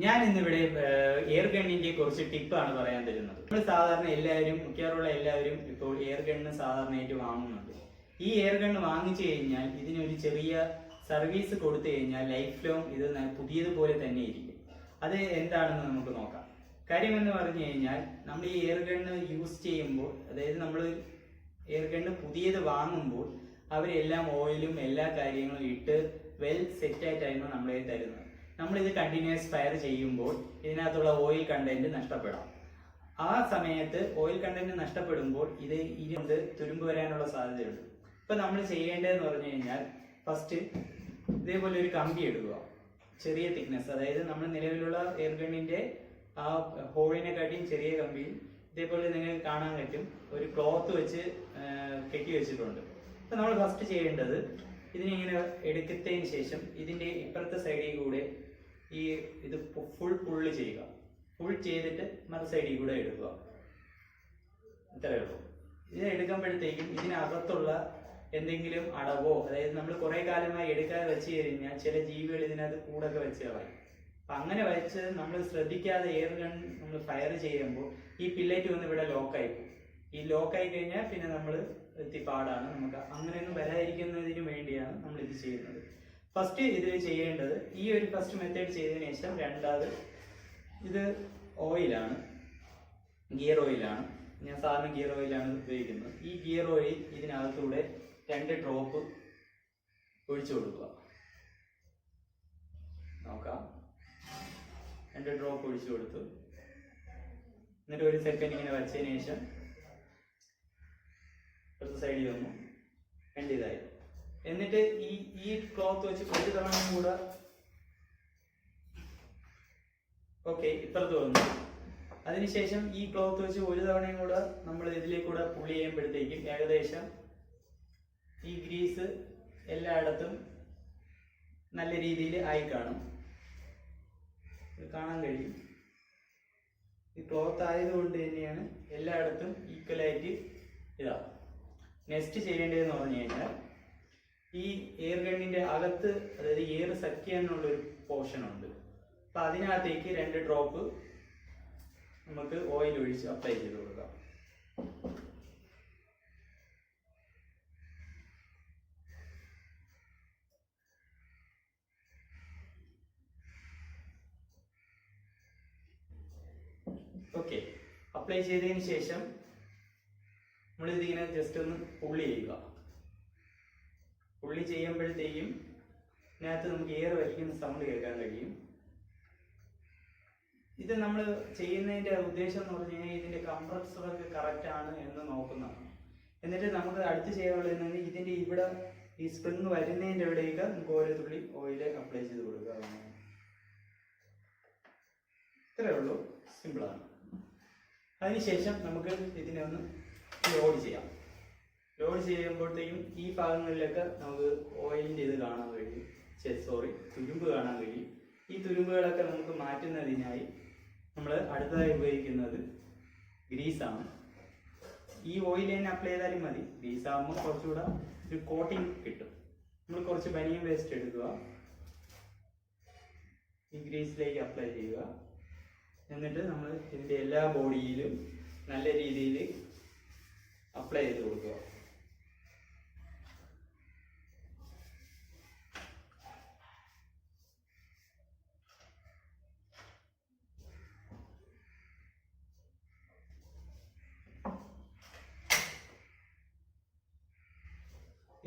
ഞാൻ ഇന്നിവിടെ എയർ ഗണ്ണിന്റെ കുറച്ച് ടിപ്പാണ് പറയാൻ തരുന്നത്. നമ്മൾ സാധാരണ എല്ലാവരും മിക്കവാറുള്ള എല്ലാവരും ഇപ്പോൾ എയർ ഗണ്ണ് സാധാരണയായിട്ട് വാങ്ങുന്നുണ്ട്. ഈ എയർ ഗണ്ണ് വാങ്ങിച്ചു കഴിഞ്ഞാൽ ഇതിനൊരു ചെറിയ സർവീസ് കൊടുത്തു കഴിഞ്ഞാൽ ലൈഫ് ലോങ് ഇത് പുതിയതുപോലെ തന്നെ ഇരിക്കും. അത് എന്താണെന്ന് നമുക്ക് നോക്കാം. കാര്യം എന്ന് പറഞ്ഞു കഴിഞ്ഞാൽ നമ്മൾ ഈ എയർ ഗണ്ണ് യൂസ് ചെയ്യുമ്പോൾ, അതായത് നമ്മൾ എയർ ഗണ്ണ് പുതിയത് വാങ്ങുമ്പോൾ അവരെല്ലാം ഓയിലും എല്ലാ കാര്യങ്ങളും ഇട്ട് വെൽ സെറ്റായിട്ടായിരുന്നു നമ്മളെ തരുന്നത്. നമ്മളിത് കണ്ടിന്യൂസ് ഫയർ ചെയ്യുമ്പോൾ ഇതിനകത്തുള്ള ഓയിൽ കണ്ടന്റ് നഷ്ടപ്പെടാം. ആ സമയത്ത് ഓയിൽ കണ്ടന്റ് നഷ്ടപ്പെടുമ്പോൾ ഇത് തുരുമ്പ് വരാനുള്ള സാധ്യതയുണ്ട്. ഇപ്പൊ നമ്മൾ ചെയ്യേണ്ടതെന്ന് പറഞ്ഞു കഴിഞ്ഞാൽ ഫസ്റ്റ് ഇതേപോലെ ഒരു കമ്പി എടുക്കുക, ചെറിയ തിക്നെസ്, അതായത് നമ്മൾ നിലവിലുള്ള എയർ ഗണ്ണിന്റെ ആ ഹോളിനെക്കാട്ടിയും ചെറിയ കമ്പിയിൽ ഇതേപോലെ നിങ്ങൾക്ക് കാണാൻ പറ്റും ഒരു ക്ലോത്ത് വെച്ച് കെട്ടി വെച്ചിട്ടുണ്ട്. അപ്പൊ നമ്മൾ ഫസ്റ്റ് ചെയ്യേണ്ടത് ഇതിനിങ്ങനെ എടുക്കത്തതിന് ശേഷം ഇതിന്റെ ഇപ്പുറത്തെ സൈഡിൽ കൂടെ ഇത് ഫുൾ പുള്ള് ചെയ്യുക. ഫുൾ ചെയ്തിട്ട് മറു സൈഡിൽ കൂടെ എടുക്കുക. ഇത്രയേ ഉള്ളൂ. ഇത് എടുക്കുമ്പോഴത്തേക്കും ഇതിനകത്തുള്ള എന്തെങ്കിലും അടവോ, അതായത് നമ്മൾ കുറെ കാലമായി എടുക്കാതെ വെച്ച് കഴിഞ്ഞാൽ ചില ജീവികൾ ഇതിനകത്ത് കൂടൊക്കെ വെച്ച് കളയും. അപ്പൊ അങ്ങനെ വെച്ച് നമ്മൾ ശ്രദ്ധിക്കാതെ എയർ ഗൺ നമ്മൾ ഫയർ ചെയ്യുമ്പോൾ ഈ പില്ലറ്റ് വന്ന് ഇവിടെ ലോക്കായി പോകും. ഈ ലോക്കായി കഴിഞ്ഞാൽ പിന്നെ നമ്മൾ പാടാണ്. നമുക്ക് അങ്ങനെയൊന്നും വരാതിരിക്കുന്നതിന് വേണ്ടിയാണ് നമ്മൾ ഇത് ചെയ്യുന്നത്. ഫസ്റ്റ് ഇതിൽ ചെയ്യേണ്ടത് ഈ ഒരു ഫസ്റ്റ് മെത്തേഡ് ചെയ്തതിനു ശേഷം രണ്ടാമത് ഇത് ഓയിലാണ്, ഗിയർ ഓയിലാണ്. ഞാൻ സാധാരണ ഗിയർ ഓയിലാണ് ഉപയോഗിക്കുന്നത്. ഈ ഗിയർ ഓയിൽ ഇതിനകത്തൂടെ 2 ഡ്രോപ്പ് ഒഴിച്ചു കൊടുക്കുക. നോക്കാം, 2 ഡ്രോപ്പ് ഒഴിച്ചു കൊടുത്തു. എന്നിട്ട് ഒരു സെക്കൻഡ് ഇങ്ങനെ വച്ചതിന് ശേഷം അടുത്ത സൈഡിൽ വന്നു രണ്ട് ഇതായി. എന്നിട്ട് ഈ ക്ലോത്ത് വെച്ച് ഒരു തവണയും കൂടെ ഓക്കെ ഇപ്പുറത്ത് വന്നു. അതിനുശേഷം ഈ ക്ലോത്ത് വെച്ച് ഒരു തവണയും കൂടെ നമ്മൾ ഇതിലേക്കൂടെ പുള്ളി ചെയ്യുമ്പോഴത്തേക്കും ഏകദേശം ഈ ഗ്രീസ് എല്ലായിടത്തും നല്ല രീതിയിൽ ആയി കാണും, കാണാൻ കഴിയും. ഈ ക്ലോത്ത് ആയതുകൊണ്ട് തന്നെയാണ് എല്ലായിടത്തും ഈക്വലായിട്ട് ഇതാവും. നെക്സ്റ്റ് ചെയ്യേണ്ടതെന്ന് പറഞ്ഞു കഴിഞ്ഞാൽ ഈ എയർ ഗണ്ണിന്റെ അകത്ത്, അതായത് എയർ സക്ക് ചെയ്യാനുള്ളൊരു പോർഷൻ ഉണ്ട്. അപ്പൊ അതിനകത്തേക്ക് 2 ഡ്രോപ്പ് നമുക്ക് ഓയിൽ ഒഴിച്ച് അപ്ലൈ ചെയ്ത് കൊടുക്കാം. ഓക്കെ, അപ്ലൈ ചെയ്തതിന് ശേഷം നമ്മളിതിങ്ങനെ ജസ്റ്റ് ഒന്ന് പുള്ളി ചെയ്യുക. പുള്ളി ചെയ്യുമ്പോഴത്തേക്കും ഇതിനകത്ത് നമുക്ക് എയർ വലിക്കുന്ന സൗണ്ട് കേൾക്കാൻ കഴിയും. ഇത് നമ്മൾ ചെയ്യുന്നതിന്റെ ഉദ്ദേശം എന്ന് പറഞ്ഞു കഴിഞ്ഞാൽ ഇതിന്റെ കംപ്രസറൊക്കെ കറക്റ്റ് ആണ് എന്ന് നോക്കുന്നതാണ്. എന്നിട്ട് നമുക്ക് അടുത്ത് ചെയ്യാനുള്ളത് ഇതിന്റെ ഇവിടെ ഈ സ്പ്രിങ് വരുന്നതിന്റെ ഇവിടേക്ക് നമുക്ക് ഓരോ തുള്ളി ഓയിൽ അപ്ലൈ ചെയ്ത് കൊടുക്കുക. ഇത്രയേ ഉള്ളൂ, സിമ്പിളാണ്. അതിനുശേഷം നമുക്ക് ഇതിനെ ഒന്ന് ലോഡ് ചെയ്യാം. ലോഡ് ചെയ്യുമ്പോഴത്തേക്കും ഈ ഭാഗങ്ങളിലൊക്കെ നമുക്ക് ഓയിലിൻ്റെ ഇത് കാണാൻ കഴിയും, തുരുമ്പ് കാണാൻ കഴിയും. ഈ തുരുമ്പുകളൊക്കെ നമുക്ക് മാറ്റുന്നതിനായി നമ്മൾ അടുത്തതായി ഉപയോഗിക്കുന്നത് ഗ്രീസാണ്. ഈ ഓയിൽ തന്നെ അപ്ലൈ ചെയ്താലും മതി. ഗ്രീസ് ആകുമ്പോൾ കുറച്ചുകൂടെ ഒരു കോട്ടിങ് കിട്ടും. നമ്മൾ കുറച്ച് ബനിയൻ വേസ്റ്റ് എടുക്കുക, ഈ ഗ്രീസിലേക്ക് അപ്ലൈ ചെയ്യുക. എന്നിട്ട് നമ്മൾ ഇതിൻ്റെ എല്ലാ ബോഡിയിലും നല്ല രീതിയിൽ അപ്ലൈ ചെയ്ത് കൊടുക്കുക.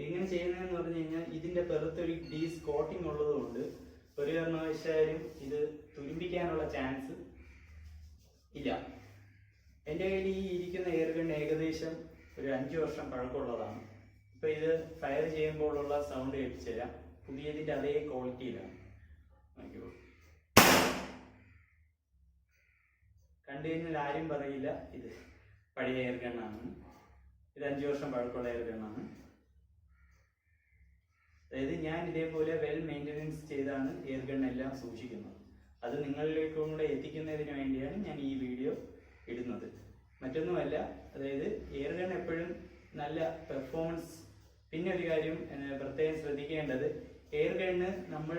എങ്ങനെ ചെയ്യുന്നതെന്ന് പറഞ്ഞു കഴിഞ്ഞാൽ ഇതിന്റെ പുറത്തൊരു ഗ്രീസ് കോട്ടിംഗ് ഉള്ളതുകൊണ്ട് ഒരു കാരണവശാലും ഇത് തുരുമ്പിക്കാനുള്ള ചാൻസ് ഇല്ല. എൻ്റെ കയ്യിൽ ഈ ഇരിക്കുന്ന എയർ ഗൺ ഏകദേശം ഒരു 5 വർഷം പഴക്കമുള്ളതാണ്. ഇപ്പൊ ഇത് ഫയർ ചെയ്യുമ്പോഴുള്ള സൗണ്ട് കേൾപ്പിച്ചു തരാം. പുതിയതിന്റെ അതേ ക്വാളിറ്റിയിലാണ്. കണ്ടു കഴിഞ്ഞാൽ ആരും പറയില്ല ഇത് പഴയ എയർ ഗണ്ണാണ്. ഇത് 5 വർഷം പഴക്കമുള്ള എയർ ഗണ്ണാണ്. അതായത് ഞാൻ ഇതേപോലെ വെൽ മെയിൻ്റനൻസ് ചെയ്താണ് എയർ ഗൺ എല്ലാം സൂക്ഷിക്കുന്നത്. അത് നിങ്ങളിലേക്കും കൂടെ എത്തിക്കുന്നതിന് വേണ്ടിയാണ് ഞാൻ ഈ വീഡിയോ ഇടുന്നത്, മറ്റൊന്നുമല്ല. അതായത് എയർ ഗൺ എപ്പോഴും നല്ല പെർഫോമൻസ്. പിന്നെ ഒരു കാര്യം പ്രത്യേകം ശ്രദ്ധിക്കേണ്ടത്, എയർ ഗണ്ണ് നമ്മൾ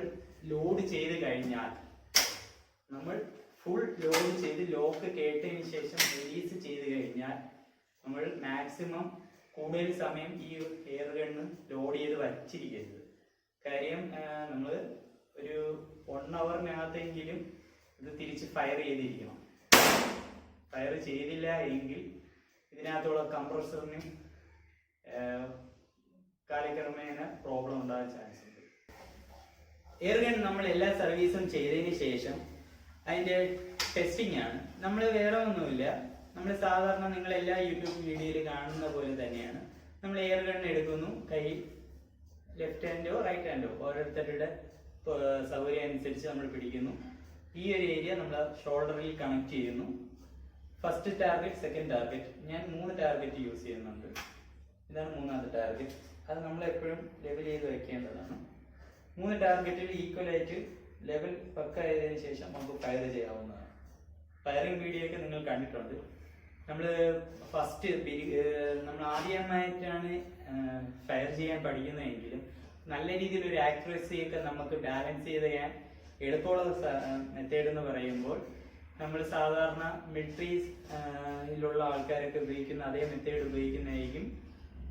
ലോഡ് ചെയ്ത് കഴിഞ്ഞാൽ നമ്മൾ ഫുൾ ലോഡ് ചെയ്ത് ലോക്ക് കേട്ടതിന് ശേഷം റിലീസ് ചെയ്ത് കഴിഞ്ഞാൽ നമ്മൾ മാക്സിമം കൂടുതൽ സമയം ഈ എയർ ഗണ്ണ് ലോഡ് ചെയ്ത് വച്ചിരിക്കരുത്. കാര്യം നമ്മൾ ഒരു 1 അവറിനകത്തെങ്കിലും ഇത് തിരിച്ച് ഫയർ ചെയ്തിരിക്കണം. ഫയർ ചെയ്തില്ല എങ്കിൽ ഇതിനകത്തുള്ള കംപ്രസറിന് കാലക്രമേണ പ്രോബ്ലം ഉണ്ടാകാൻ ചാൻസ് ഉണ്ട്. എയർ ഗൺ നമ്മൾ എല്ലാ സർവീസും ചെയ്തതിന് ശേഷം അതിൻ്റെ ടെസ്റ്റിംഗ് ആണ്. നമ്മൾ വേറെ ഒന്നുമില്ല, നമ്മൾ സാധാരണ നിങ്ങൾ എല്ലാ യൂട്യൂബ് വീഡിയോയിൽ കാണുന്ന പോലെ തന്നെയാണ്. നമ്മൾ എയർ ഗൺ എടുക്കുന്നു, കൈ ലെഫ്റ്റ് ഹാൻഡോ റൈറ്റ് ഹാൻഡോ ഓരോരുത്തരുടെ സൗകര്യം അനുസരിച്ച് നമ്മൾ പിടിക്കുന്നു. ഈ ഒരു ഏരിയ നമ്മൾ ഷോൾഡറിൽ കണക്ട് ചെയ്യുന്നു. ഫസ്റ്റ് ടാർഗറ്റ്, സെക്കൻഡ് ടാർഗറ്റ്, ഞാൻ 3 ടാർഗറ്റ് യൂസ് ചെയ്യുന്നുണ്ട്. ഇതാണ് 3ാമത്തെ ടാർഗറ്റ്. അത് നമ്മൾ എപ്പോഴും ലെവൽ ചെയ്ത് വെക്കേണ്ടതാണ്. 3 ടാർഗറ്റിൽ ഈക്വലായിട്ട് ലെവൽ പക്ക ആയതിനു ശേഷം നമുക്ക് ഫയർ ചെയ്യാവുന്നതാണ്. ഫയറിംഗ് വീഡിയോ ഒക്കെ നിങ്ങൾ കണ്ടിട്ടുണ്ട്. നമ്മൾ നമ്മൾ ആദ്യമായിട്ടാണ് ഫയർ ചെയ്യാൻ പഠിക്കുന്നതെങ്കിലും നല്ല രീതിയിൽ ഒരു ആക്യുറസി ഒക്കെ നമുക്ക് ബാലൻസ് ചെയ്ത് ചെയ്യാൻ എളുപ്പമുള്ള മെത്തേഡ് എന്ന് പറയുമ്പോൾ നമ്മൾ സാധാരണ മിലിറ്ററിയിലുള്ള ആൾക്കാരൊക്കെ ഉപയോഗിക്കുന്ന അതേ മെത്തേഡ് ഉപയോഗിക്കുന്നതായിരിക്കും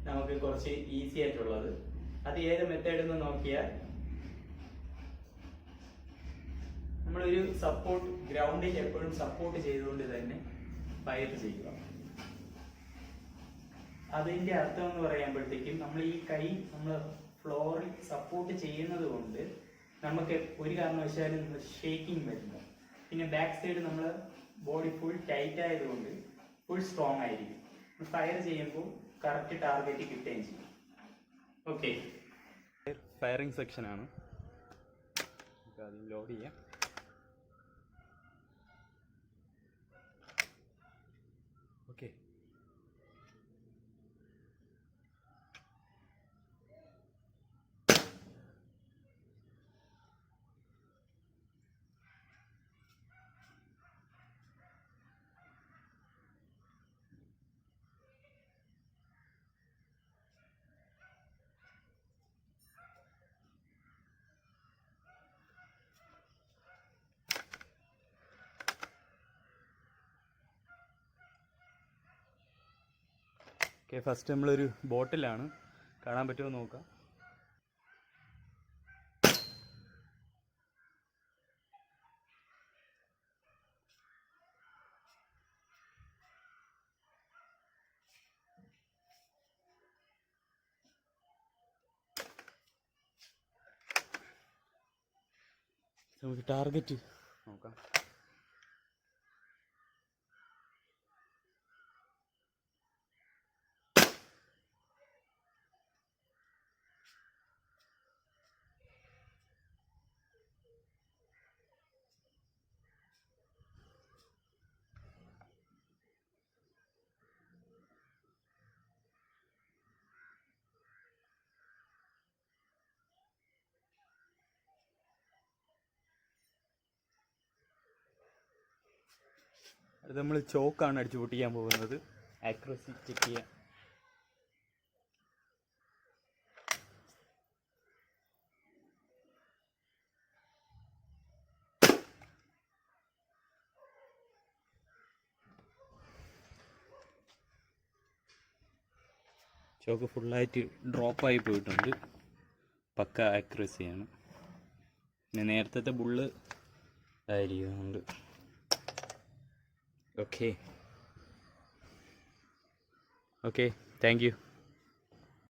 നമുക്ക് കുറച്ച് ഈസി ആയിട്ടുള്ളത്. അത് ഏത് മെത്തേഡ് എന്ന് നോക്കിയാൽ നമ്മളൊരു സപ്പോർട്ട് ഗ്രൗണ്ടിൽ എപ്പോഴും സപ്പോർട്ട് ചെയ്തുകൊണ്ട് തന്നെ ഫയർ ചെയ്യുക. അതിന്റെ അർത്ഥം എന്ന് പറയുമ്പോഴത്തേക്കും നമ്മൾ ഈ കൈ നമ്മൾ ഫ്ലോറിൽ സപ്പോർട്ട് ചെയ്യുന്നത് കൊണ്ട് നമുക്ക് ഒരു കാരണവശാലും ഷേക്കിംഗ് വരുന്നു. പിന്നെ ബാക്ക് സൈഡ് നമ്മൾ ബോഡി ഫുൾ ടൈറ്റ് ആയതുകൊണ്ട് ഫുൾ സ്ട്രോങ് ആയിരിക്കും. ഫയർ ചെയ്യുമ്പോൾ കറക്റ്റ് ടാർഗറ്റ് കിട്ടുകയും ചെയ്യും. ഓക്കെ, ഫയറിംഗ് സെക്ഷനാണ്. ആദ്യം ലോഡ് ചെയ്യാം. ഓക്കെ, ഫസ്റ്റ് നമ്മളൊരു ബോട്ടിലാണ്, കാണാൻ പറ്റുമോ നോക്കാം. നമുക്ക് ടാർഗറ്റ് നോക്കാം. അത് നമ്മൾ ചോക്കാണ് അടിച്ചു പൊട്ടിക്കാൻ പോകുന്നത്, ആക്യുറസി ചെക്ക് ചെയ്യാൻ. ചോക്ക് ഫുള്ളായിട്ട് ഡ്രോപ്പായി പോയിട്ടുണ്ട്, പക്ക ആക്യുറസിയാണ്. പിന്നെ നേരത്തെ ബുള്ള് ആയിരിക്കുന്നുണ്ട്. Okay, thank you.